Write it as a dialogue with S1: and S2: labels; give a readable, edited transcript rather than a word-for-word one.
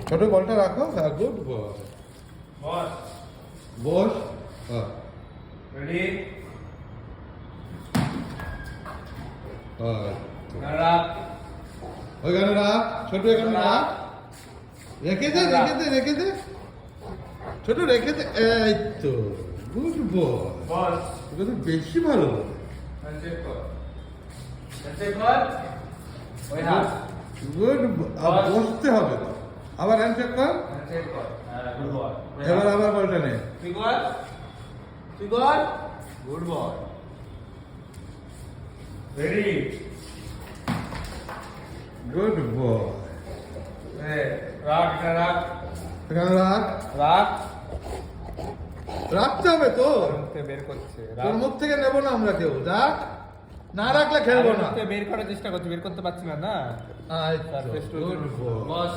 S1: ছোট বলটা রাখো। হ্যাঁ, গুড বল।
S2: বস
S1: বস। হ্যাঁ
S2: রেডি
S1: হ্যাঁ,
S2: রাখ
S1: ওইখানে রাখ, ছোট এখানে রাখ। রেখে দে, রেখে দে, রেখে দে, ছোট রেখে দে। এই তো গুড বল।
S2: বস
S1: এটা তো বেশি ভালো।
S2: হ্যান্ডশেক কর হ্যান্ডশেক কর ওই হাত
S1: গুড। বসতে হবে তো। আবার হ্যান্ডশেক কর।
S2: হ্যান্ডশেক কর হ্যাঁ গুড বল
S1: এবার আবার বলটা নে।
S2: তুই কর তুই কর good ball ready
S1: good ball.
S2: রাখ এটা রাখ
S1: এখানে রাখ।
S2: রাখ
S1: রাখতে হবে তো।
S2: মুখে বের করছে
S1: তোর মুখ থেকে নেবো না আমরা কেউ। রাখ, না রাখলে খেলবো না।
S2: বের করার চেষ্টা করছি বের করতে পারছি না না
S1: আচ্ছা, good ball।
S2: বস